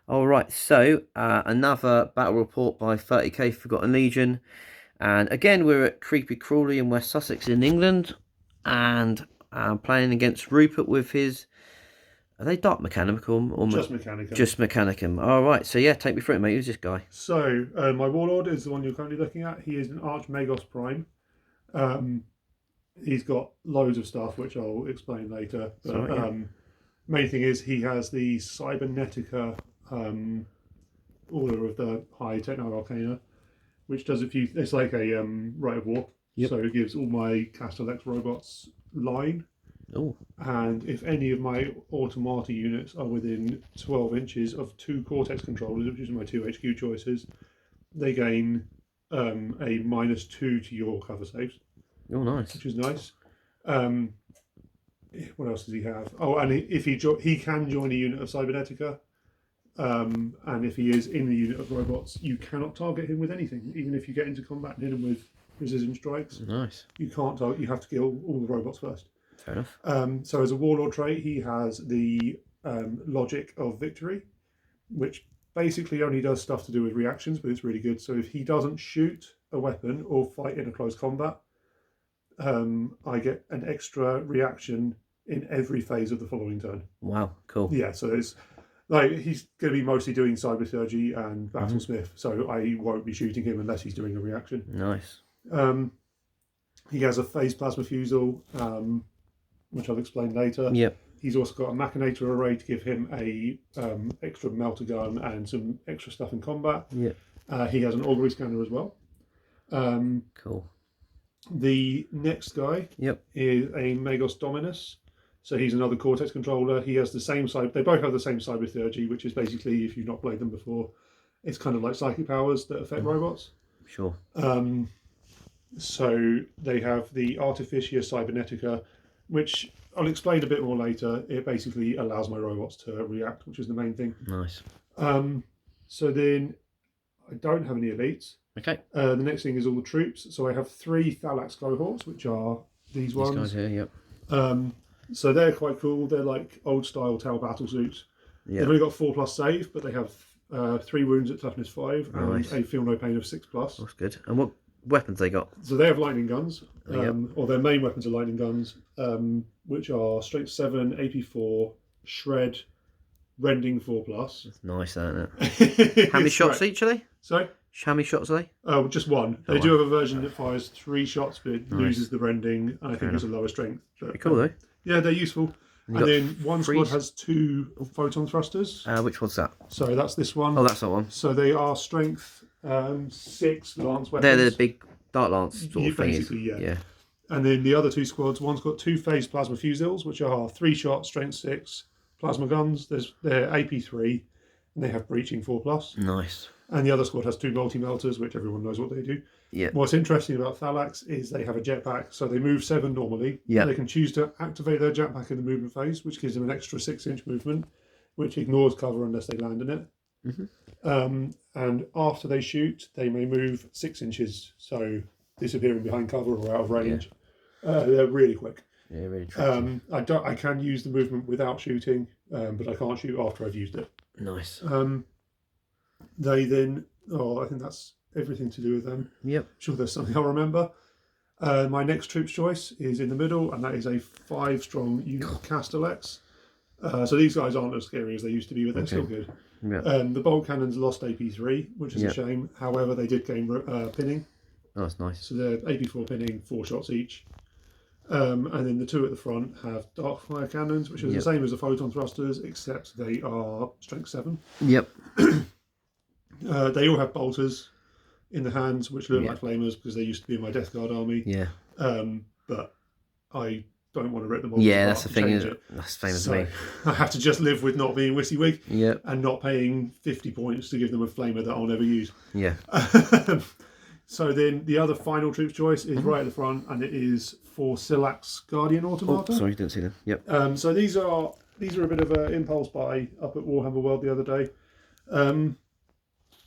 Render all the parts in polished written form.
All right, so another battle report by 30k Forgotten Legion, and again we're at Creepy Crawley in West Sussex in England, and playing against Rupert with his. Are they Dark Mechanicum or Just Mechanicum. just Mechanicum? All right, so yeah, take me through it, mate. Who's this guy? So, my Warlord is the one you're currently looking at. He is an Archmagos Prime. Um, he's got loads of stuff, which I'll explain later. But Sorry, yeah. main thing is he has the Cybernetica Order of the High Techno Arcana, which does a few. It's like a rite of war. Yep. So it gives all my Castellax robots line. Oh, And if any of my automata units are within 12 inches of two Cortex controllers, which is my two HQ choices, they gain a -2 to your cover saves, oh, nice. which is nice. What else does he have? Oh, and if he can join a unit of Cybernetica, and if he is in the unit of robots, you cannot target him with anything. Even if you get into combat and hit him with precision strikes, Nice. you can't target. You have to kill all the robots first. Fair enough. So as a warlord trait, he has the logic of victory, which basically only does stuff to do with reactions, but it's really good. So if he doesn't shoot a weapon or fight in a close combat, I get an extra reaction in every phase of the following turn. Wow, cool. Yeah, so it's like he's going to be mostly doing cybersurgy and battlesmith, so I won't be shooting him unless he's doing a reaction. Nice. He has a phase plasma fusel, which I'll explain later. Yep. He's also got a Machinator array to give him a extra melter gun and some extra stuff in combat. Yep. He has an augury scanner as well. Cool. The next guy is a Magos Dominus. So he's another Cortex controller. He has the same side. They both have the same cybertheurgy, which is basically, if you've not played them before, it's kind of like psychic powers that affect robots. Sure. So they have the Artificia Cybernetica, which I'll explain a bit more later. It basically allows my robots to react, which is the main thing. Nice. So then I don't have any elites. Okay. The next thing is all the troops. So I have 3 Thalax cohorts, which are these ones. These guys here, yep. So they're quite cool. They're like old style Tau battle suits. Yep. They've only got 4+ save, but they have 3 wounds at toughness 5 Nice. and a feel no pain of 6+. That's good. And what weapons they got? So they have lightning guns, Yep. or their main weapons are lightning guns, which are strength 7, AP4, shred, rending 4+. That's nice, isn't it? How many shots each are they? Sorry? How many shots are they? Oh, just one. They do have a version that fires 3 shots, but it loses the rending, and I think it's a lower strength. But, Pretty cool though. yeah, they're useful. And then one squad has 2 photon thrusters. Which one's that? So that's this one. Oh, that's that one. So they are strength 6 lance weapons. They're the big Dark Lance sort of thing. Basically, yeah. Yeah. And then the other 2 squads, one's got 2 phase plasma fusils, which are 3 shot, strength 6 plasma guns. They're AP3, and they have breaching 4+. Nice. And the other squad has 2 multi-melters, which everyone knows what they do. Yeah. What's interesting about Thalax is they have a jetpack, so they move 7 normally. Yeah. They can choose to activate their jetpack in the movement phase, which gives them an extra 6-inch movement, which ignores cover unless they land in it. Mm-hmm. And after they shoot, they may move 6 inches, so disappearing behind cover or out of range. Yeah. They're really quick. Yeah, really tricky. I can use the movement without shooting, but I can't shoot after I've used it. Nice. They then, I think that's everything to do with them. Yep. I'm sure there's something I'll remember. My next troops choice is in the middle, and that is a 5-strong unit of Castellax. So these guys aren't as scary as they used to be, but they're still good. Yeah. The bolt cannons lost AP3, which is a shame. However, they did gain pinning. Oh, that's nice. So they're AP4 pinning, 4 shots each. And then the 2 at the front have dark fire cannons, which is the same as the photon thrusters, except they are strength 7. Yep. They all have bolters in the hands, which look like flamers because they used to be in my Death Guard army. Yeah. But I don't want to rip them all. Yeah, that's the thing. That's famous to me. I have to just live with not being WYSIWYG. Yep. And not paying 50 points to give them a flamer that I'll never use. Yeah. So then the other final troops choice is right at the front, and it is for Silax Guardian Automata. Oh, sorry, didn't see them. Yep. So these are a bit of an impulse buy up at Warhammer World the other day.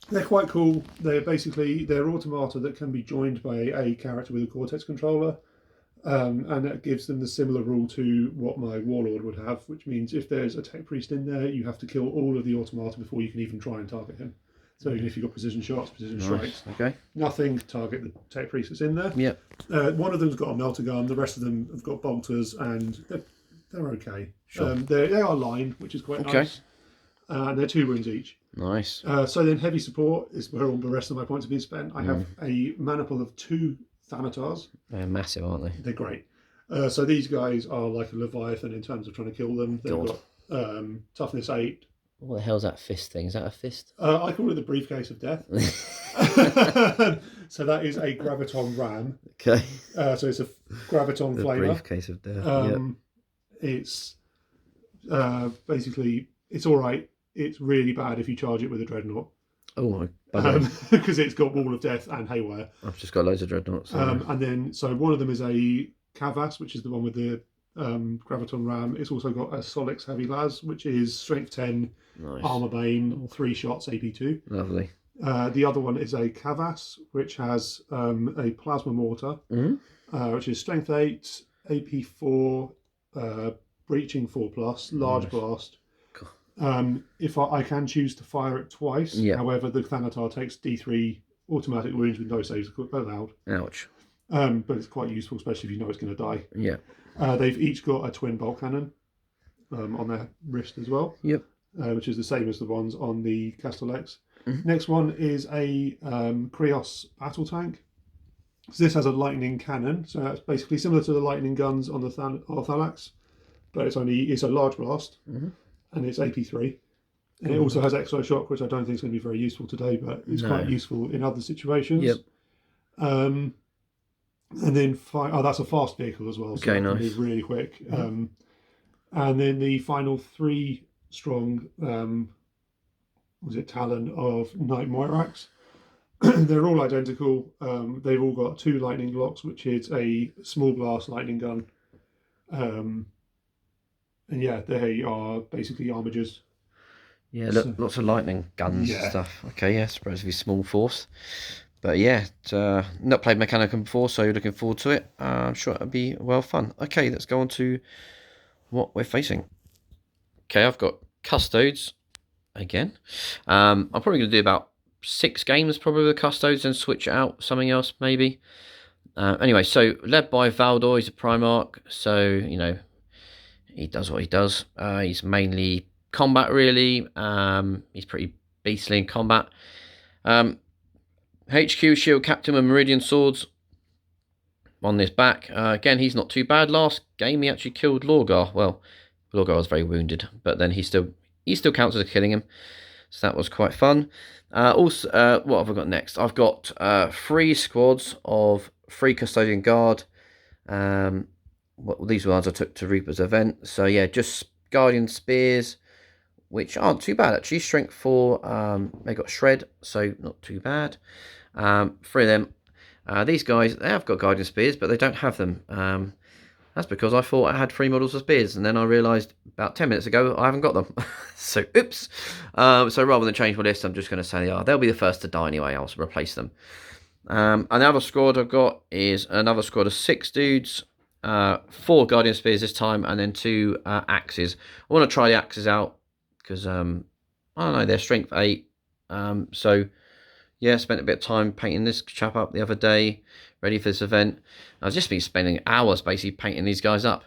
They're quite cool. They're automata that can be joined by a character with a Cortex controller. And that gives them the similar rule to what my Warlord would have, which means if there's a Tech Priest in there, you have to kill all of the automata before you can even try and target him. So even if you've got precision shots, precision strikes, Okay. nothing to target the Tech Priest that's in there. Yep. One of them's got a melter gun, the rest of them have got bolters, and they're okay. Sure. They are line, which is quite nice. They're 2 wounds each. Nice. So then heavy support is where all the rest of my points have been spent. I have a mana pool of 2 Thanatars. They're massive, aren't they? They're great. So these guys are like a Leviathan in terms of trying to kill them. They've got toughness 8. What the hell's that fist thing? Is that a fist? I call it the briefcase of death. So that is a Graviton Ram. Okay. So it's a Graviton The Flamer. briefcase of death. It's basically, it's all right. It's really bad if you charge it with a Dreadnought. Oh, because it's got Wall of Death and Haywire. I've just got loads of dreadnoughts. And then, so one of them is a Kavas, which is the one with the Graviton Ram. It's also got a Solix Heavy Las, which is Strength 10, Nice. Armor Bane, 3 shots, AP2. Lovely. The other one is a Kavas, which has a Plasma Mortar, which is Strength 8, AP4, Breaching 4+, Large Blast. If I can choose to fire it twice, however, the Thanatar takes D3 automatic wounds with no saves allowed. Ouch. But it's quite useful, especially if you know it's going to die. Yeah. They've each got a twin bolt cannon on their wrist as well. Yep. Which is the same as the ones on the Custodes. Next one is a Krios battle tank. So this has a lightning cannon. So it's basically similar to the lightning guns on the Thalax, but it's a large blast, and it's AP3. And it also has Exo Shock, which I don't think is going to be very useful today, but it's quite useful in other situations. Yep. And then that's a fast vehicle as well, so Okay, it can nice. be really quick. And then the final 3 strong, Talon of Knight Moirax. They're all identical. They've all got 2 lightning blocks, which is a small blast lightning gun. And yeah, they are basically armigers. Yeah, lots of lightning guns and stuff. Okay, yeah, supposedly small force. But yeah, not played Mechanicum before, so you're looking forward to it. I'm sure it'll be well fun. Okay, let's go on to what we're facing. Okay, I've got Custodes again. I'm probably going to do about 6 games probably with Custodes and switch out something else maybe. Anyway, so led by Valdor, he's a Primarch, so you know he does what he does. He's mainly combat really. He's pretty beastly in combat. HQ, Shield Captain and Meridian Swords on this back. Again, he's not too bad. Last game he actually killed Lorgar. Well, Lorgar was very wounded, but then he still counts as killing him. So that was quite fun. Also, what have I got next? I've got 3 squads of 3 Custodian Guard. These ones I took to Rupert's event. So yeah, just Guardian Spears, which aren't too bad actually. Strength 4, they got Shred, so not too bad. 3 of them. These guys, they have got Guardian Spears, but they don't have them. That's because I thought I had 3 models of spears, and then I realised about 10 minutes ago I haven't got them. So, oops. So rather than change my list, I'm just going to say they'll be the first to die anyway. I'll replace them. And the other squad I've got is another squad of 6 dudes. 4 Guardian Spears this time, and then 2 axes. I want to try the axes out because I don't know, they're strength 8. So yeah, spent a bit of time painting this chap up the other day, ready for this event. I've just been spending hours basically painting these guys up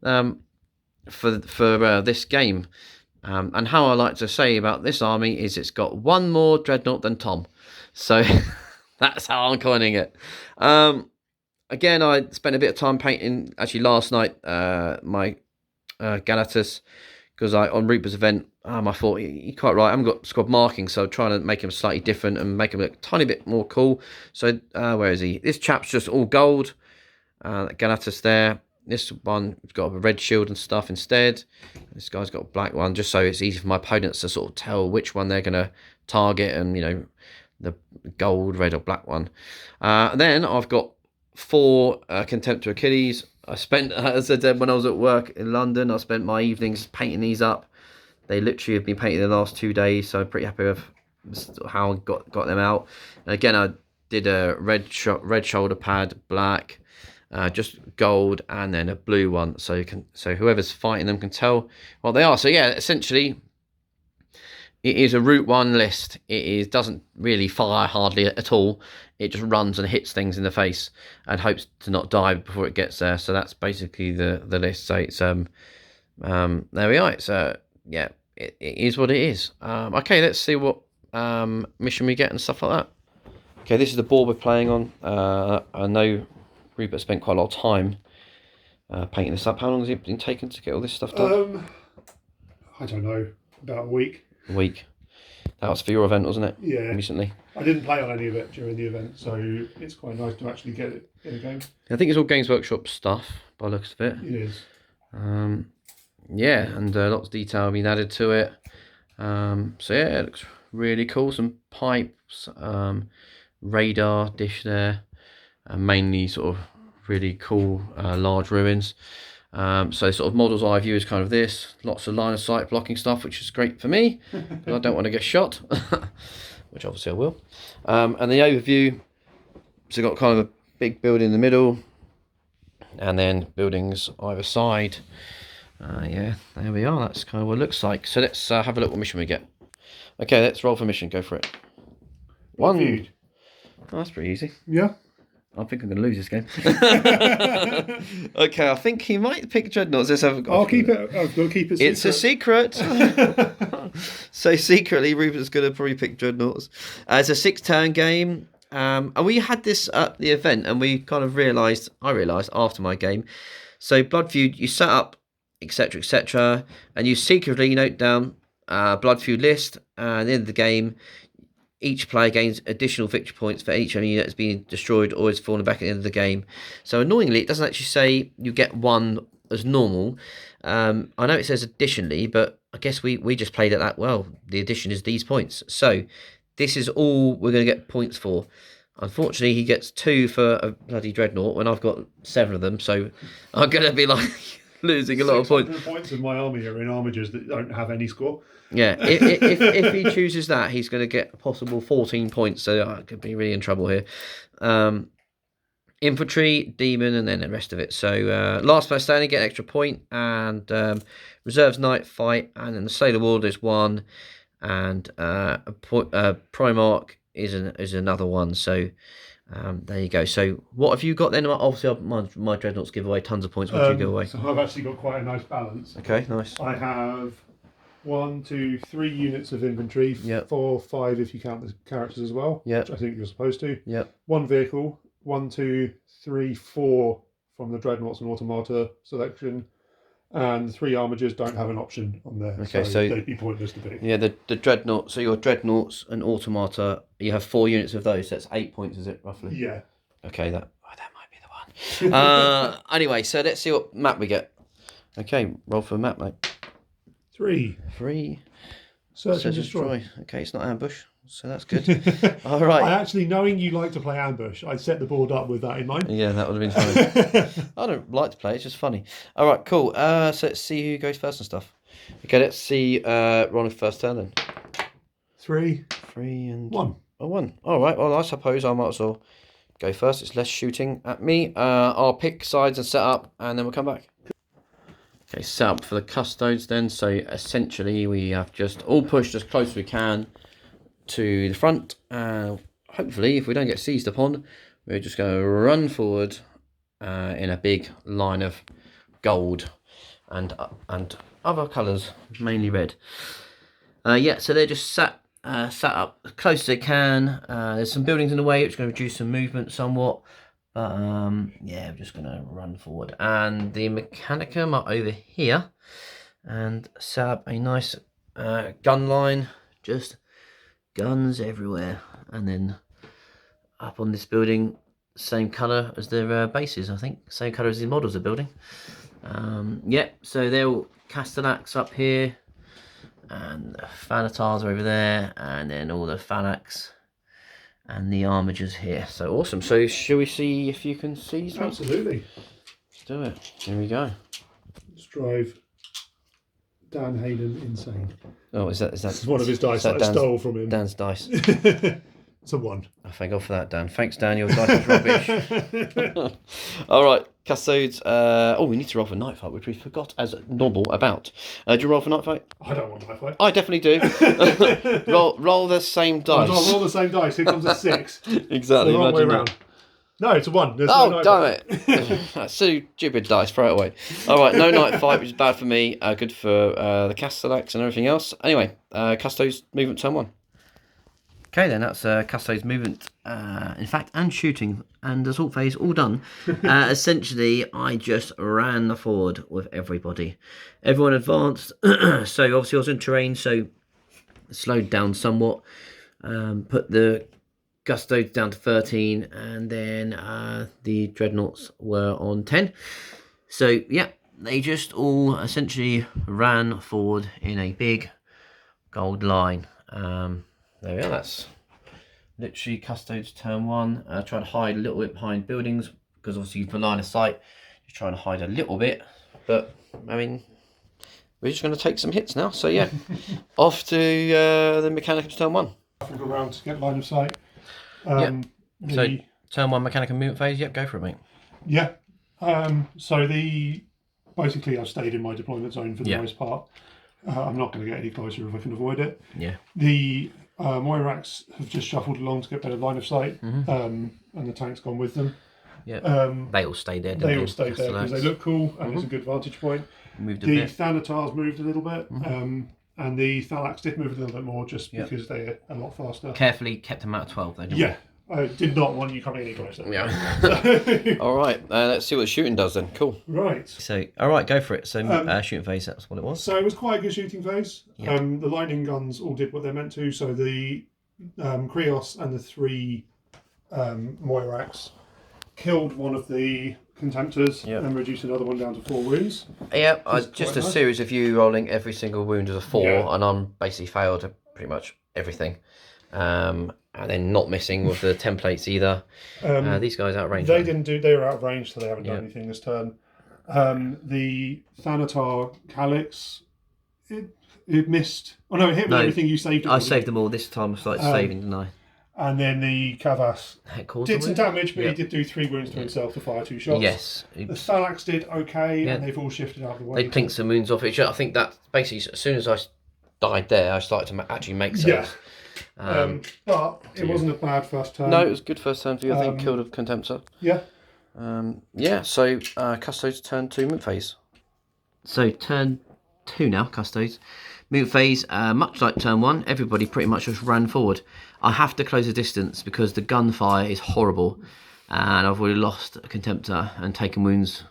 for this game. And how I like to say about this army is it's got 1 more dreadnought than Tom. So that's how I'm coining it. Again, I spent a bit of time painting, actually last night, my Galatas, because on Rupert's event, I thought, you're quite right, I haven't got squad marking, so I'm trying to make him slightly different and make him look a tiny bit more cool. So, where is he? This chap's just all gold. Galatas there. This one's got a red shield and stuff instead. This guy's got a black one, just so it's easy for my opponents to sort of tell which one they're going to target, and, you know, the gold, red or black one. Then I've got 4 Contempt to Achilles. I spent, as I said, when I was at work in London, I spent my evenings painting these up. They literally have been painted the last 2 days, so I'm pretty happy with how I got them out. And again, I did a red shoulder pad, black, just gold and then a blue one, so whoever's fighting them can tell what they are. So yeah, essentially it is a Route 1 list. Doesn't really fire hardly at all. It just runs and hits things in the face and hopes to not die before it gets there. So that's basically the list. So it's there we are. It's yeah, it is what it is. Okay, let's see what mission we get and stuff like that. Okay, this is the board we're playing on. I know Rupert spent quite a lot of time painting this up. How long has it been taken to get all this stuff done? I don't know, about a week. A week. That was for your event, wasn't it? Yeah. Recently. I didn't play on any of it during the event, so it's quite nice to actually get it in a game. I think it's all Games Workshop stuff by the looks of it. It is. Yeah, and lots of detail being added to it. So yeah, it looks really cool. Some pipes, radar dish there, mainly sort of really cool large ruins. So sort of model's eye view is kind of this. Lots of line of sight blocking stuff, which is great for me because I don't want to get shot, which obviously I will. And the overview, so you've got kind of a big building in the middle, and then buildings either side. Yeah, there we are. That's kind of what it looks like. So let's have a look what mission we get. Okay, let's roll for mission. Go for it. One. Oh, that's pretty easy. Yeah. I think I'm going to lose this game. Okay, I think he might pick Dreadnoughts. Let's have. I'll keep it. I've got to keep it. It's a secret. So secretly, Rupert's going to probably pick Dreadnoughts. It's a 6-turn game. And we had this at the event, and we kind of realised. I realised after my game. So Blood Feud, you set up, etc., etc., and you secretly note down Blood Feud list. And at the end of the game, each player gains additional victory points for each enemy that's been destroyed or is falling back at the end of the game. So annoyingly, it doesn't actually say you get one as normal. I know it says additionally, but I guess we just played it that well. The addition is these points. So this is all we're going to get points for. Unfortunately, he gets 2 for a bloody Dreadnought when I've got 7 of them. So I'm going to be like losing a lot of points. Points of my army are in armigers that don't have any score. Yeah, if he chooses that, he's going to get a possible 14 points, so I could be really in trouble here. Infantry, demon, and then the rest of it. So last man standing, get an extra point, and reserves knight, fight, and then the Sailor Ward is 1, and Primarch is another one. So there you go. So what have you got then? Obviously, my Dreadnoughts give away tons of points. What do you give away? So I've actually got quite a nice balance. Okay, nice. I have 1, 2, 3 units of infantry, yep. 4, 5 if you count the characters as well, yep. which I think you're supposed to. Yep. 1 vehicle, 1, 2, 3, 4 from the Dreadnoughts and Automata selection, and 3 armigers don't have an option on there. Okay, so they'd be pointless to pick. Yeah, the Dreadnought. So your Dreadnoughts and Automata, you have 4 units of those. That's 8 points, is it roughly? Yeah. Okay, that might be the one. Anyway, so let's see what map we get. Okay, roll for a map, mate. 3. Search and destroy. Okay, it's not ambush, so that's good. All right. I actually, knowing you like to play ambush, I set the board up with that in mind. Yeah, that would have been funny. I don't like to play; it's just funny. All right, cool. So let's see who goes first and stuff. Okay, let's see. Ron's first turn then. 3 and 1. Oh, 1. All right. Well, I suppose I might as well go first. It's less shooting at me. I'll pick sides and set up, and then we'll come back. Okay, set up for the Custodes then. So essentially we have just all pushed as close as we can to the front. Hopefully, if we don't get seized upon, we're just going to run forward in a big line of gold and other colours, mainly red. Yeah, so they're just sat up as close as they can. There's some buildings in the way, which is going to reduce some movement somewhat. But yeah, we're just going to run forward. And the Mechanicum are over here. And set up a nice gun line. Just guns everywhere. And then up on this building, same colour as their bases, I think. Same colour as the models are building. Yeah, so they're all Castellax up here. And the Fanatars are over there. And then all the Phalanx and the armigers here. So awesome. So shall we see if you can seize me? Absolutely. Let's do it. Here we go. Let's drive Dan Hayden insane. Oh, is that This is one of his dice that I stole from him. Dan's dice. It's a 1. Oh, thank God for that, Dan. Thanks, Dan. Your dice is rubbish. All right, Custodes. Oh, we need to roll for Night Fight, which we forgot as normal about. Do you roll for Night Fight? I don't want to fight. I definitely do. roll the same dice. I'll roll the same dice. Here comes a 6. Exactly. It's the wrong way Imagine around. that. No, it's a 1. There's Oh, no night damn fight. it. That's so stupid dice. Throw it away. All right, no Night Fight, which is bad for me. Good for the Castellax and everything else. Anyway, Custodes movement turn 1. Okay, then that's Custodes movement, in fact, and shooting, and assault phase all done. Essentially, I just ran forward with everybody. Everyone advanced, so obviously I was in terrain, so slowed down somewhat. Put the Custodes down to 13, and then the Dreadnoughts were on 10. So, yeah, they just all essentially ran forward in a big gold line. There we are, that's literally Custodes turn 1. Try to hide a little bit behind buildings, because obviously for line of sight, just trying to hide a little bit. But, I mean, we're just going to take some hits now. So, yeah, off to the Mechanicum turn 1. Go around to get line of sight. So, turn 1 Mechanicum movement phase, yep, go for it, mate. Yeah. So basically I've stayed in my deployment zone for the most part. I'm not going to get any closer if I can avoid it. Yeah. The Moirax have just shuffled along to get better line of sight, and the tank's gone with them. Yeah. They all stayed there, didn't they? They all stayed there because they look cool and it's a good vantage point. Moved a The bit. Thanatars moved a little bit, and the Thalax did move a little bit more just because they're a lot faster. Carefully kept them out of 12, though, didn't Yeah. I did not want you coming any closer. Yeah. All right, let's see what the shooting does then. Cool. Right. So, all right, go for it. So, shooting phase, that's what it was. So it was quite a good shooting phase. Yeah. The lightning guns all did what they're meant to. So the Krios and the 3 Moirax killed one of the Contemptors and reduced another one down to 4 wounds. Yeah, just a nice. series of you rolling every single wound as a 4, Yeah. and I'm basically failed at pretty much everything. And then not missing with the templates either. These guys outranged. They didn't do. They were out of range, so they haven't done anything this turn. The Thanatar Calyx, it missed. Oh no, it hit with everything. You saved it. I saved them all this time. I started saving, didn't I? And then the Kavas did some damage, but he did do 3 wounds to himself to fire 2 shots. Yes. The Thalax did okay, and they've all shifted out of the way. They plinked some wounds off each other. I think that basically, as soon as I died there, I started to actually make saves. Yeah. But it wasn't a bad first turn. No, it was good first turn for you. I think killed a Contemptor. Yeah. So Custodes turn 2 movement phase. So turn 2 now, Custodes. Movement phase, much like turn 1, everybody pretty much just ran forward. I have to close the distance because the gunfire is horrible, and I've already lost a Contemptor and taken wounds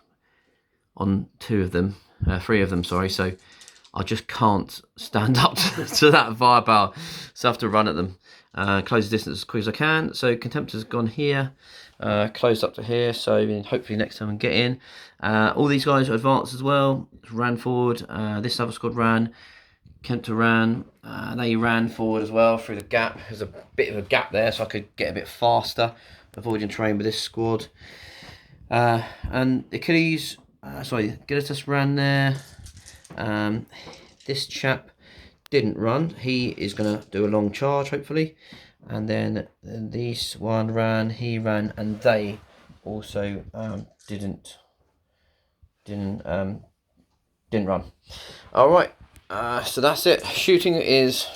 on 3 of them, sorry. So I just can't stand up to that firepower, so I have to run at them. Close the distance as quick as I can. So Contemptor's gone here, closed up to here, so hopefully next time I can get in. All these guys are advanced as well, ran forward. This other squad ran, Contemptor ran, they ran forward as well through the gap. There's a bit of a gap there, so I could get a bit faster, avoiding terrain with this squad. And Achilles, Gilitus ran there. This chap didn't run. He is going to do a long charge, hopefully. And then this one ran, he ran, and they also didn't run. All right. So that's it. Shooting is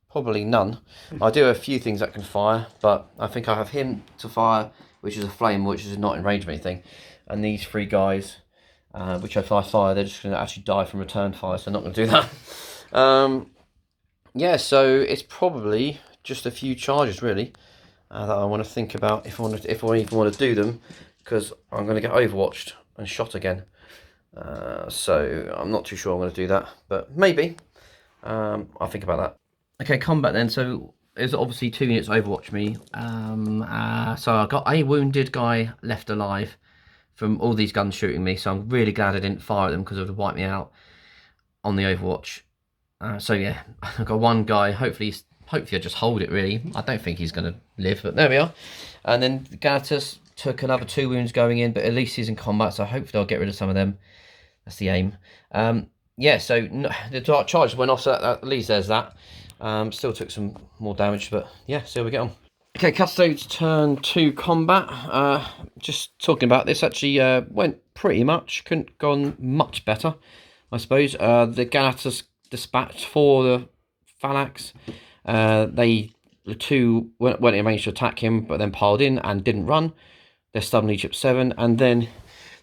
probably none. I do have a few things that can fire, but I think I have him to fire, which is a flame, which is not in range of anything, and these 3 guys, which if I fire, they're just going to actually die from return fire, so I'm not going to do that. Yeah, so it's probably just a few charges really that I want to think about if I even want to do them, because I'm going to get overwatched and shot again. So I'm not too sure I'm going to do that, but maybe. I'll think about that. Okay, combat then. So it was obviously 2 units overwatch me. So I got a wounded guy left alive from all these guns shooting me. So I'm really glad I didn't fire at them, because it would have wiped me out on the overwatch. So yeah, I got 1 guy. Hopefully I just hold it really. I don't think he's going to live, but there we are. And then Galatus took another 2 wounds going in, but at least he's in combat, so hopefully I'll get rid of some of them. That's the aim. Yeah, so the dark charge went off, so at least there's that. Still took some more damage, but yeah, see how we get on. Okay, Custodes turn 2 combat. Just talking about this, actually went pretty much. Couldn't gone much better, I suppose. The Galatas dispatched for the Phalanx. The two went and managed to attack him, but then piled in and didn't run. They're stubborn Egypt 7, and then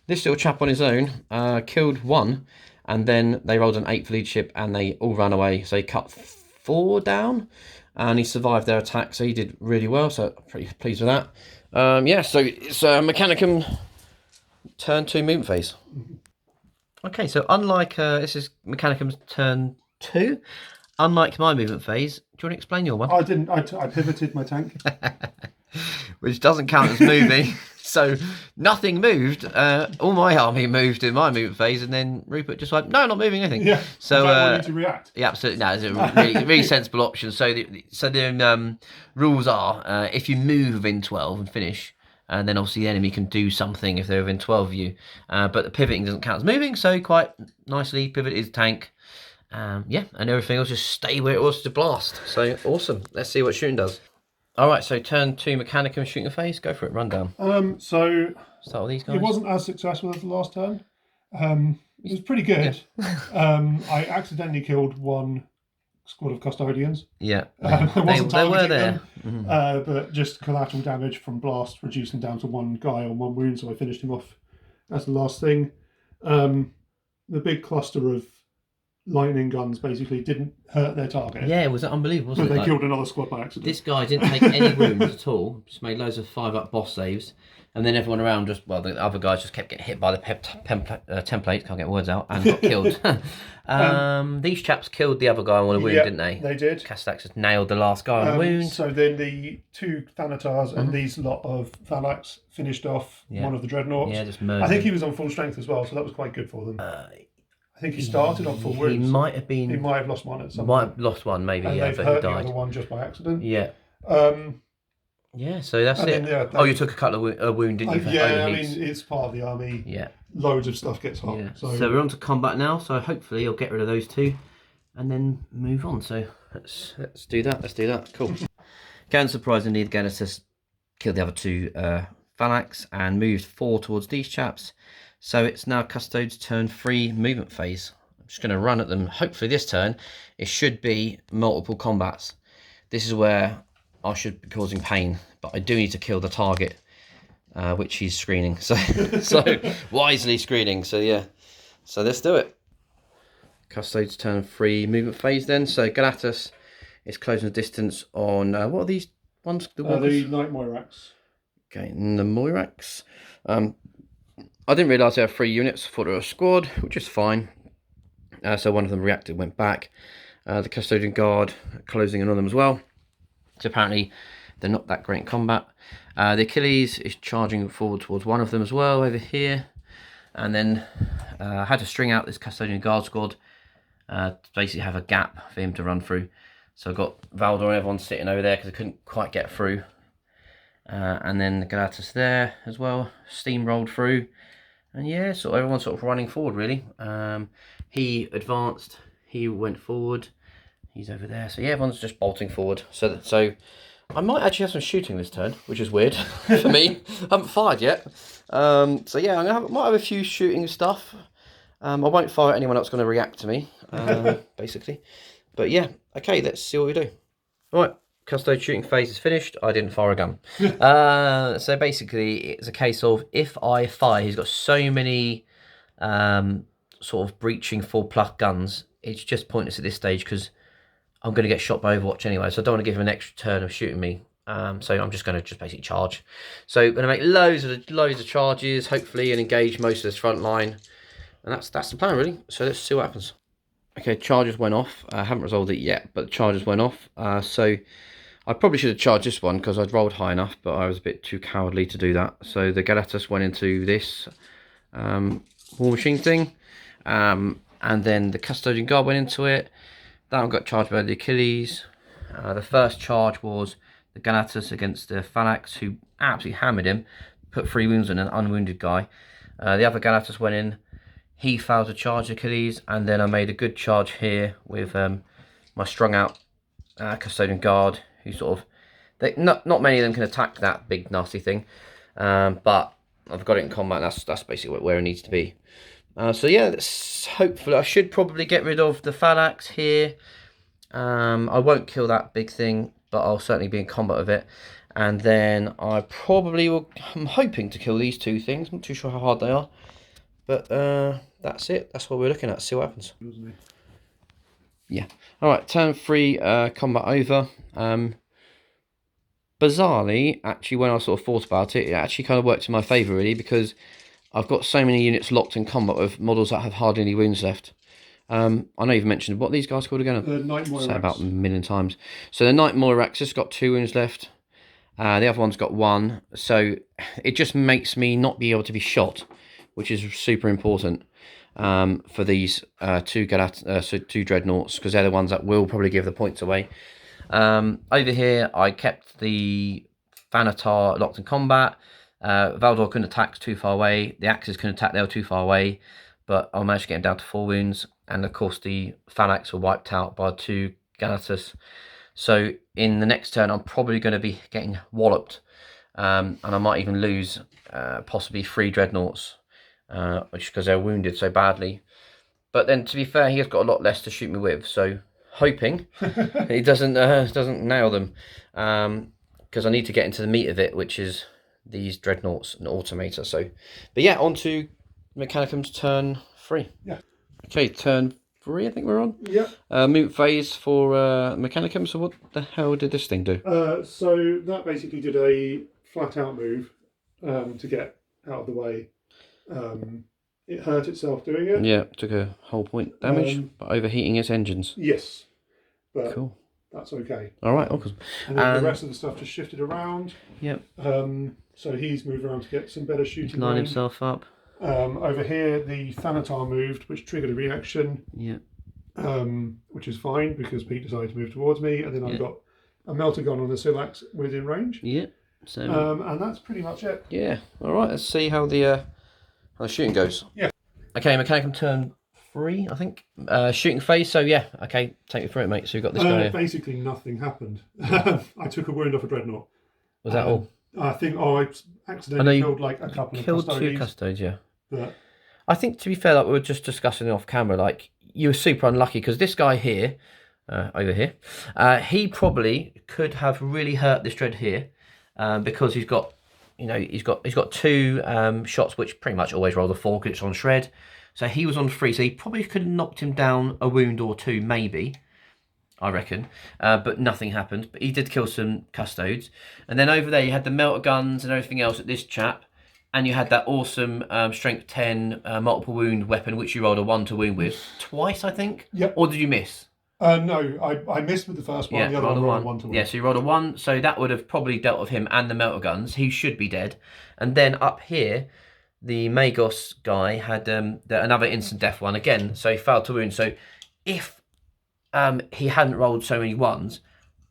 this little chap on his own killed one, and then they rolled an 8 for leadership, and they all ran away. So he cut 4 down, and he survived their attack. So he did really well. So I'm pretty pleased with that. Yeah, so it's Mechanicum turn 2 movement phase. Okay, so unlike this is Mechanicum's turn 2. Unlike my movement phase, do you want to explain your one? I didn't. I pivoted my tank. Which doesn't count as moving. So nothing moved. All my army moved in my movement phase, and then Rupert just went, "No, not moving anything." Yeah. So I want you to react. Yeah, absolutely. No, it's a really sensible option. So the rules are if you move within 12 and finish, and then obviously the enemy can do something if they're within 12 of you. But the pivoting doesn't count as moving, so quite nicely pivot is tank. Yeah, and everything else just stay where it was to blast. So awesome. Let's see what shooting does. All right, so turn 2 Mechanicum shooting phase. Go for it. Rundown. So start with these guys. It wasn't as successful as the last turn. It was pretty good. Yeah. I accidentally killed one squad of custodians. Yeah, they were there. But just collateral damage from blast, reducing down to 1 guy on 1 wound. So I finished him off. That's the last thing. The big cluster of lightning guns basically didn't hurt their target. Yeah, it was unbelievable, wasn't but it? They killed another squad by accident. This guy didn't take any wounds at all, just made loads of 5-up boss saves, and then everyone around just, well, the other guys just kept getting hit by the template, can't get words out, and got killed. These chaps killed the other guy on a wound, didn't they? They did. Custodes just nailed the last guy on a wound. So then the 2 Thanatars and these lot of Phalanx finished off one of the Dreadnoughts. Yeah, just murdered. I think he was on full strength as well, so that was quite good for them. I think he started on full wounds. He might have been. He might have lost one at some point. Might have lost one, maybe. And yeah, they've but hurt he the died. other one just by accident. Yeah. Yeah. So that's and it. then, Oh, you took a couple of wound, didn't you? For yeah, I overheats? mean it's part of the army. Yeah. Loads of stuff gets hot. Yeah. So we're on to combat now. So hopefully you'll get rid of those 2, and then move on. So let's do that. Let's do that. Cool. Again, surprisingly, the Genesis killed the other 2 Phalanx and moved 4 towards these chaps. So it's now Custodes turn 3 movement phase. I'm just going to run at them. Hopefully this turn it should be multiple combats. This is where I should be causing pain, but I do need to kill the target, which he's screening. So wisely screening. So yeah, so let's do it. Custodes turn 3 movement phase then. So Galatas is closing the distance on what are these ones? The Night Moirax. Okay, and the Moirax. I didn't realise they had 3 units. I thought they were a squad, which is fine. So one of them reacted, went back. The Custodian Guard closing in on them as well. So apparently they're not that great in combat. The Achilles is charging forward towards one of them as well over here. And then I had to string out this Custodian Guard squad to basically have a gap for him to run through. So I got Valdor and everyone sitting over there because I couldn't quite get through. And then the Galatas there as well, steamrolled through. And yeah, so everyone's sort of running forward really. He advanced, he went forward, he's over there. So yeah, everyone's just bolting forward. So I might actually have some shooting this turn, which is weird for me. I haven't fired yet. So yeah, might have a few shooting stuff. I won't fire at anyone else going to react to me, basically. But yeah, okay, let's see what we do. All right. Custodes shooting phase is finished. I didn't fire a gun. So basically, it's a case of if I fire, he's got so many sort of breaching 4+ guns. It's just pointless at this stage because I'm going to get shot by Overwatch anyway. So I don't want to give him an extra turn of shooting me. So I'm just going to basically charge. So I'm going to make loads of charges, hopefully, and engage most of this front line. And that's the plan really. So let's see what happens. Okay, charges went off. I haven't resolved it yet, but the charges went off. So I probably should have charged this one because I'd rolled high enough, but I was a bit too cowardly to do that. So the Galatas went into this war machine thing, and then the Custodian Guard went into it. That one got charged by the Achilles. The first charge was the Galatas against the Phalanx, who absolutely hammered him, put 3 wounds on an unwounded guy. The other Galatas went in. He failed to charge Achilles, and then I made a good charge here with my strung out Custodian Guard, who sort of, Not many of them can attack that big nasty thing, but I've got it in combat. That's basically where it needs to be. So yeah, hopefully I should probably get rid of the phalanx here. I won't kill that big thing, but I'll certainly be in combat with it. And then I probably will. I'm hoping to kill these two things. I'm not too sure how hard they are, but that's it. That's what we're looking at. See what happens. Yeah. All right. Turn 3. Combat over. Bizarrely, actually, when I sort of thought about it, it actually kind of worked in my favour really, because I've got so many units locked in combat with models that have hardly any wounds left. I know you've mentioned what these guys called again. The Knight Moirax. Say about a million times. So the Knight Moirax has got 2 wounds left. The other one's got 1. So it just makes me not be able to be shot, which is super important for these two dreadnoughts, because they're the ones that will probably give the points away. Over here, I kept the Thanatar locked in combat. Valdor couldn't attack, too far away. The Axes couldn't attack, they were too far away. But I managed to get him down to 4 wounds. And of course, the Phalanx were wiped out by 2 Ganatus. So in the next turn, I'm probably going to be getting walloped. And I might even lose possibly 3 Dreadnoughts, which because they're wounded so badly. But then, to be fair, he has got a lot less to shoot me with. So hoping he doesn't nail them, because I need to get into the meat of it, which is these Dreadnoughts and Automator. So, but yeah, on to Mechanicum's turn 3. Yeah. Okay, turn 3, I think we're on. Yeah. Move phase for Mechanicum. So what the hell did this thing do? So that basically did a flat out move to get out of the way. It hurt itself doing it. Yeah, took a whole point damage by overheating its engines. Yes. But cool. That's okay. All right, awesome. And then the rest of the stuff just shifted around. Yep. So he's moved around to get some better shooting. Line himself up. Over here, the Thanatar moved, which triggered a reaction. Yeah. Which is fine because Pete decided to move towards me, and then I've got a melter gun on the Silax within range. Yeah. So. And that's pretty much it. Yeah. All right. Let's see how the shooting goes. Yeah. Okay, Mechanicum turn 3, I think. Shooting phase. So yeah. Okay, take me through it, mate. So we've got this guy here. Basically, nothing happened. I took a wound off a Dreadnought. Was that all? I think I accidentally killed like a couple of Custodes. Custodes. 2 Custodes, yeah. But I think, to be fair, like we were just discussing off camera, like you were super unlucky because this guy here, over here, he probably could have really hurt this dread here, because he's got, he's got 2 shots which pretty much always roll the 4 because it's on shred. So he was on 3, so he probably could have knocked him down a wound or 2, maybe, I reckon, but nothing happened. But he did kill some Custodes, and then over there you had the melter guns and everything else at this chap. And you had that awesome strength 10 multiple wound weapon, which you rolled a 1 to wound with twice, I think. Yep. Or did you miss? No, I missed with the first one. Yeah, the other one rolled a 1 to wound. Yeah, so you rolled a 1, so that would have probably dealt with him and the melter guns. He should be dead. And then up here, the Magos guy had another instant death one again, so he failed to wound. So if he hadn't rolled so many 1s,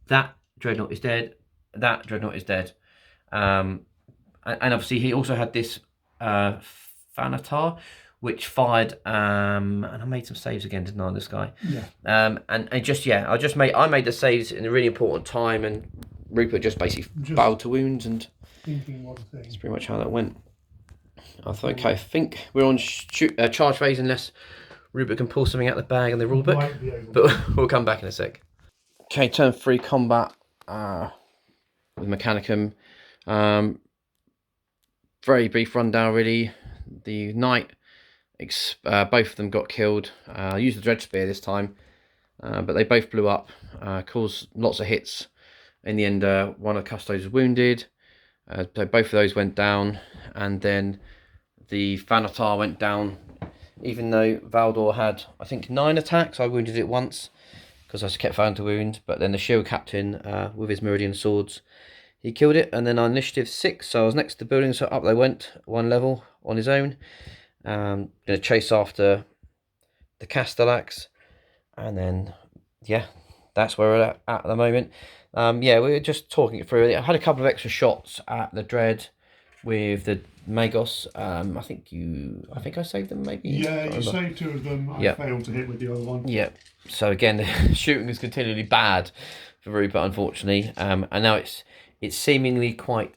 that Dreadnought is dead. That Dreadnought is dead. And obviously he also had this Thanatar, which fired, and I made some saves again, didn't I, on this guy? Yeah. I made the saves in a really important time, and Rupert just basically bowed to wounds, and that's pretty much how that went. I thought, okay, I think we're on charge phase unless Rupert can pull something out of the bag in the rule book, but we'll come back in a sec. Okay, turn 3 combat with Mechanicum. Very brief rundown, really. The Knight, both of them got killed. I used the Dread Spear this time, but they both blew up, caused lots of hits. In the end, one of the Custodes was wounded, so both of those went down, and then the Thanatar went down. Even though Valdor had, I think, 9 attacks, I wounded it once, because I just kept failing to wound, but then the Shield Captain, with his Meridian Swords, he killed it, and then on initiative 6, so I was next to the building, so up they went, 1 level on his own. Going to chase after the Castellax, and then, yeah, that's where we're at the moment. Yeah, we were just talking it through. I had a couple of extra shots at the Dread with the Magos. I think I saved them, maybe? Yeah, you saved 2 of them. I failed to hit with the other one. Yeah, so again, the shooting is continually bad for Rupert, unfortunately. And now it's seemingly quite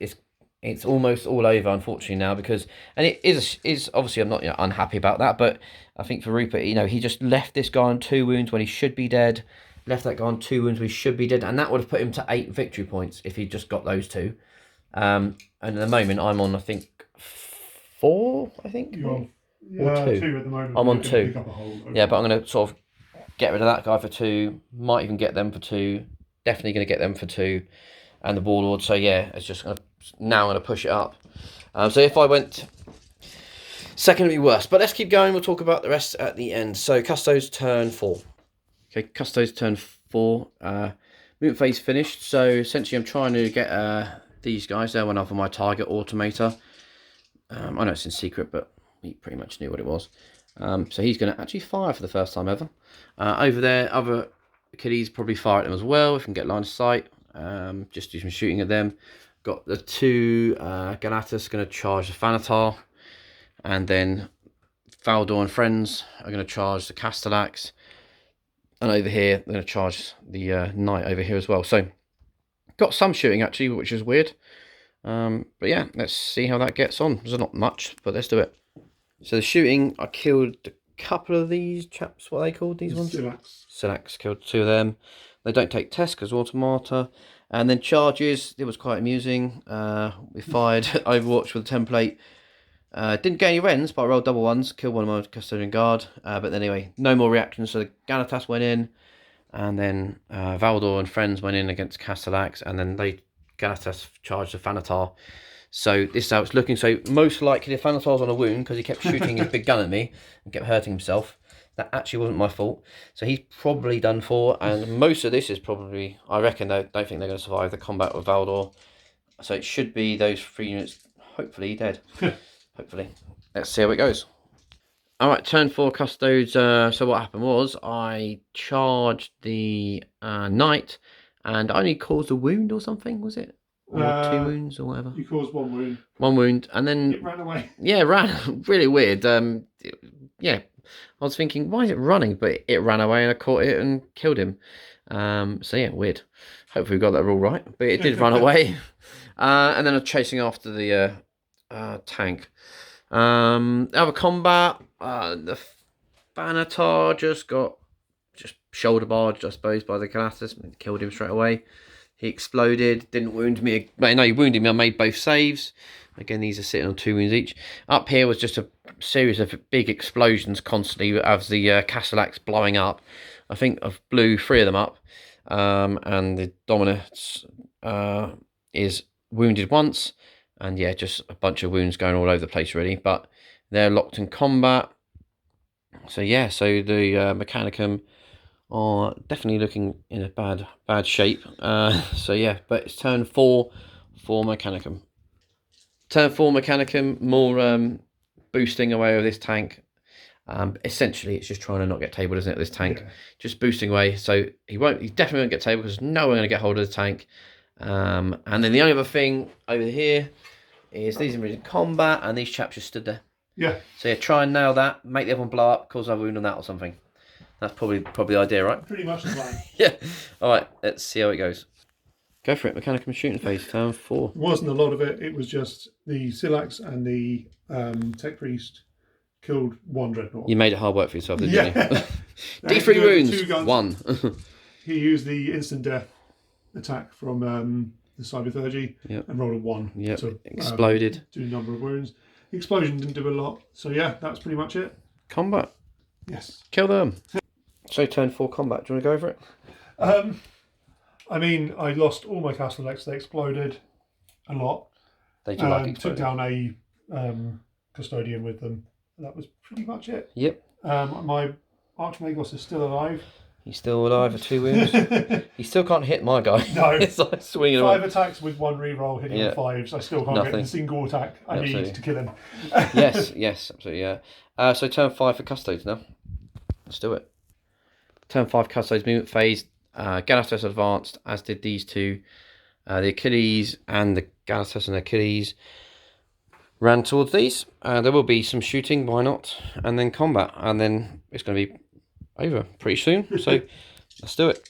it's almost all over, unfortunately, now, because, and it is obviously, I'm not unhappy about that, but I think for Rupert, he just left this guy on 2 wounds when he should be dead, left that guy on 2 wounds when he should be dead, and that would have put him to 8 victory points if he just got those 2. And at the moment, I'm on, I think, 4, I think? You're on, or 2. 2 at the moment. I'm on 2. Pick up a hole. Yeah, but I'm going to sort of get rid of that guy for 2, might even get them for 2, definitely going to get them for 2, and the Warlord, so yeah, it's just going to, now I'm going to push it up. So if I went second, it'd be worse. But let's keep going. We'll talk about the rest at the end. So Custodes turn 4. Okay, Custodes turn 4. Movement phase finished. So essentially, I'm trying to get these guys. They're one of my target automator. I know it's in secret, but he pretty much knew what it was. So he's going to actually fire for the first time ever. Over there, other kiddies probably fire at them as well if we can get line of sight. Just do some shooting at them. Got the 2 Ganatas going to charge the Thanatar, and then Valdor and friends are going to charge the Castellax, and over here they're going to charge the Knight over here as well. So got some shooting actually, which is weird. But yeah, let's see how that gets on. There's not much, but let's do it. So the shooting, I killed a couple of these chaps. What are they called? These ones? Silax. Killed 2 of them. They don't take tests because automata. And then charges, it was quite amusing. We fired Overwatch with a template. Didn't get any rends, but I rolled double ones. Killed one of my Custodian Guard. But anyway, no more reactions. So the Ganatas went in. And then Valdor and friends went in against Castellax. And then Ganatas charged the Thanatar. So this is how it's looking. So most likely the Thanatar's on a wound because he kept shooting his big gun at me and kept hurting himself. That actually wasn't my fault. So he's probably done for. And most of this is probably, I reckon, they don't think they're going to survive the combat with Valdor. So it should be those 3 units, hopefully, dead. Hopefully. Let's see how it goes. Alright, turn 4 Custodes. So what happened was I charged the Knight and I only caused a wound or something, was it? Or 2 wounds or whatever. You caused 1 wound. 1 wound. And then... It ran away. Yeah, it ran. Really weird. Yeah. I was thinking, why is it running? But it ran away and I caught it and killed him. So yeah, weird. Hopefully we got that all right. But it did run away. And then I'm chasing after the tank. Other combat, the Thanatar just got shoulder barged, I suppose, by the Colossus. Killed him straight away. He exploded, didn't wound me. No, he wounded me. I made both saves. Again, these are sitting on 2 wounds each. Up here was just a series of big explosions constantly as the Castellax blowing up. I think I've blew 3 of them up. And the Dominus is wounded once. And yeah, just a bunch of wounds going all over the place really. But they're locked in combat. So yeah, so the Mechanicum are definitely looking in a bad shape. So yeah, but it's turn 4 for Mechanicum. Turn 4 Mechanicum, more boosting away with this tank. Essentially, it's just trying to not get tabled, isn't it? This tank, yeah. Just boosting away. So he definitely won't get tabled because no one's going to get hold of the tank. And then the only other thing over here is these are in combat, and these chaps just stood there. Yeah. So yeah, try and nail that, make the other one blow up, cause a wound on that or something. That's probably the idea, right? Pretty much the plan. Yeah. All right, let's see how it goes. Go for it. Mechanicum shooting phase, turn 4. It wasn't a lot of it. It was just the Silax and the Tech Priest killed 1 Dreadnought. You made it hard work for yourself, didn't you? D3 wounds, 1. He used the instant death attack from the Cyberthurgy and rolled a 1. Yep. So, exploded. Do a number of wounds. The explosion didn't do a lot. So yeah, that's pretty much it. Combat. Yes. Kill them. So turn 4 combat. Do you want to go over it? I mean, I lost all my Castellax. They exploded a lot. They do like took down a custodian with them. That was pretty much it. Yep. My Archmagos is still alive. He's still alive for 2 wounds. He still can't hit my guy. No. It's like swinging 5 away. attacks with 1 reroll hitting on 5s. I still can't get the single attack I need to kill him. yes, absolutely, yeah. So turn 5 for Custodes now. Let's do it. Turn 5 Custodes movement phase. Ganatos advanced, as did these 2. The Achilles and the Ganatos and Achilles ran towards these. There will be some shooting, why not? And then combat. And then it's going to be over pretty soon. So let's do it.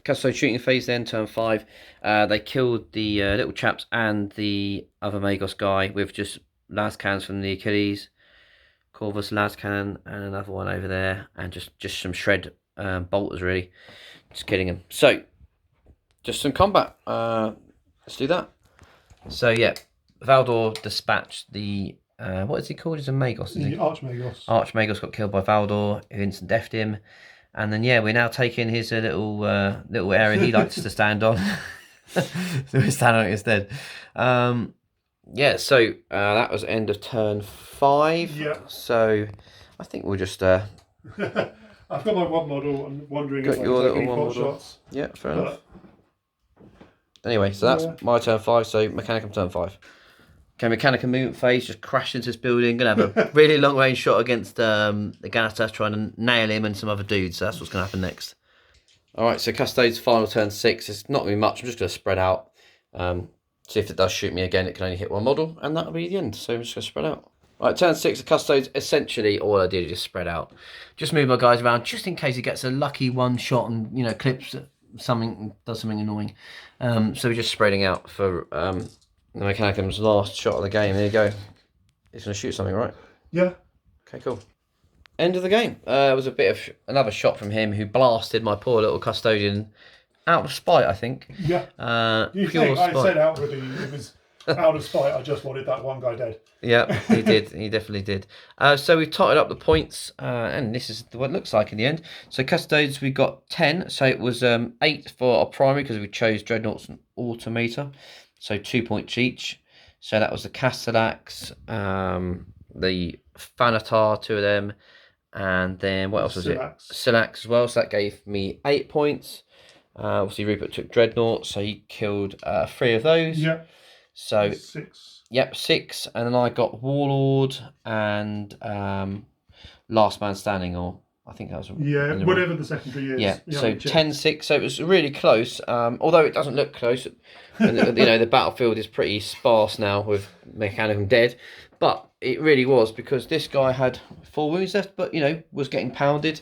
Custode shooting phase then, turn 5. They killed the little chaps and the other Magos guy with just las cannons from the Achilles. Corvus las cannon and another one over there. And just some shred bolters, really. Just killing them. So, just some combat. Let's do that. So, yeah. Valdor dispatched the... what is he called? He's a Magos, isn't he? The Archmagos. Archmagos got killed by Valdor, who instant deathed him. And then, yeah, we're now taking his little area he likes to stand on. So we're standing on it instead. Yeah, so that was end of turn 5. Yeah. So I think we'll just... I've got my one model. I'm wondering if I can take any pot shots. Yeah, fair enough. Anyway, so that's my turn 5, so Mechanicum turn 5. Okay, Mechanicum movement phase, just crashed into this building. Going to have a really long range shot against the Ganitas, trying to nail him and some other dudes. So that's what's going to happen next. Alright, so Custodes, final turn 6. It's not going to be much. I'm just going to spread out. See if it does shoot me again. It can only hit one model, and that'll be the end. So I'm just going to spread out. Alright, turn 6 of Custodes. Essentially, all I did is just spread out. Just move my guys around, just in case he gets a lucky one shot and, you know, clips something, does something annoying. So we're just spreading out for... the Mechanicum's last shot of the game. There you go. He's going to shoot something, right? Yeah. Okay, cool. End of the game. It was a bit of another shot from him who blasted my poor little custodian out of spite, I think. Yeah. You think I said outwardly it was out of spite. I just wanted that one guy dead. Yeah, he did. He definitely did. So we've totted up the points, and this is what it looks like in the end. So Custodes, we got 10. So it was 8 for our primary because we chose Dreadnoughts and Automata. So 2 points each. So that was the Castellax, the Thanatar, 2 of them, and then what else was it? Silax as well. So that gave me 8 points. Obviously Rupert took Dreadnought, so he killed 3 of those. Yeah. So 6. Yep, 6, and then I got Warlord and Last Man Standing, or I think that was whatever the secondary is. Yeah, so 10-6, so it was really close. Although it doesn't look close, and you know the battlefield is pretty sparse now with Mechanicum dead, but it really was because this guy had 4 wounds left, but you know was getting pounded.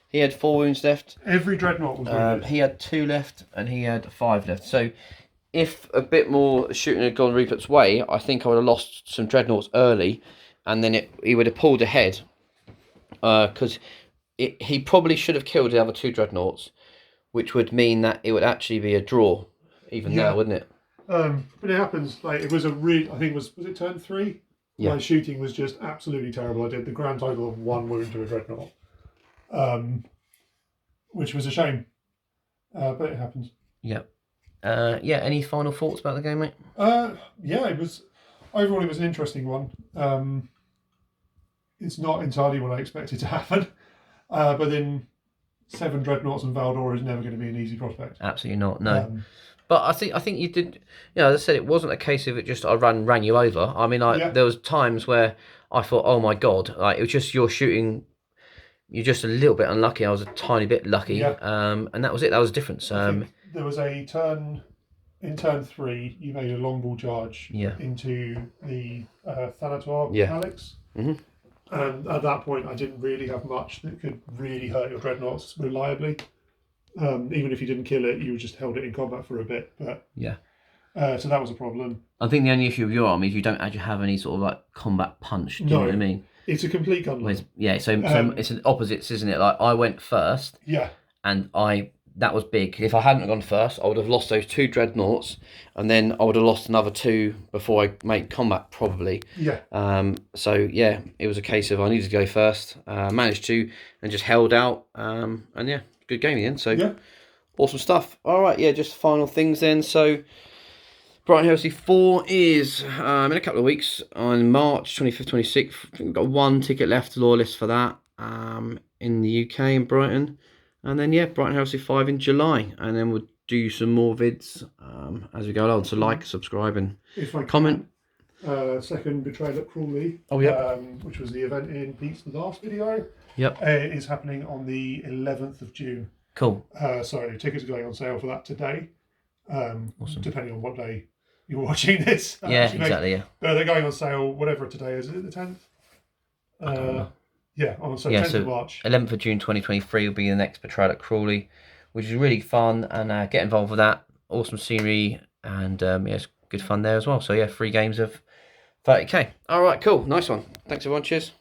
He had 4 wounds left. Every Dreadnought was wounded. He had 2 left, and he had 5 left. So if a bit more shooting had gone Rupert's way, I think I would have lost some Dreadnoughts early, and then he would have pulled ahead because. He probably should have killed the other 2 Dreadnoughts, which would mean that it would actually be a draw, even now, wouldn't it? But it happens. Like it was a real. I think was it turn 3? Yeah. My shooting was just absolutely terrible. I did the grand total of 1 wound to a Dreadnought, which was a shame. But it happens. Yeah. Yeah. Any final thoughts about the game, mate? Yeah. It was overall. It was an interesting one. It's not entirely what I expected to happen. But then 7 Dreadnoughts and Valdor is never going to be an easy prospect. Absolutely not. No. But I think you did. You know, as I said, it wasn't a case of it just I ran you over. I mean, there was times where I thought, oh my god, like it was just you're shooting. You're just a little bit unlucky. I was a tiny bit lucky. Yeah. And that was it. That was the difference. There was a turn in turn 3. You made a longball charge into the Thanatar Alex. Mm-hmm. And at that point, I didn't really have much that could really hurt your Dreadnoughts reliably. Even if you didn't kill it, you just held it in combat for a bit. But so that was a problem. I think the only issue with your army is you don't actually have any sort of like combat punch. Do you know what I mean? It's a complete gunline. So it's an opposites, isn't it? Like I went first. Yeah. And that was big. If I hadn't gone first, I would have lost those 2 Dreadnoughts, and then I would have lost another 2 before I made combat, probably. Yeah. So yeah, it was a case of I needed to go first. Managed to, and just held out. And yeah, good game in the end. So awesome stuff. All right, yeah, just final things then. So Brighton Heresy 4 is in a couple of weeks on March 25th, 26th. I think we've got 1 ticket left to list for that in the UK in Brighton. And then, Brighton Heresy 5 in July. And then we'll do some more vids as we go along. So like, subscribe, and comment. Second Betrayal at Crawley, which was the event in Pete's last video, is happening on the 11th of June. Cool. So tickets are going on sale for that today, awesome. Depending on what day you're watching this. Exactly, they're going on sale, whatever today is. Is it the 10th? 10th of March. 11th of June 2023 will be the next Betrayal at Crawley, which is really fun, and get involved with that. Awesome scenery, and yeah, it's good fun there as well. So yeah, 3 games of 30k. All right, cool, nice one. Thanks everyone. Cheers.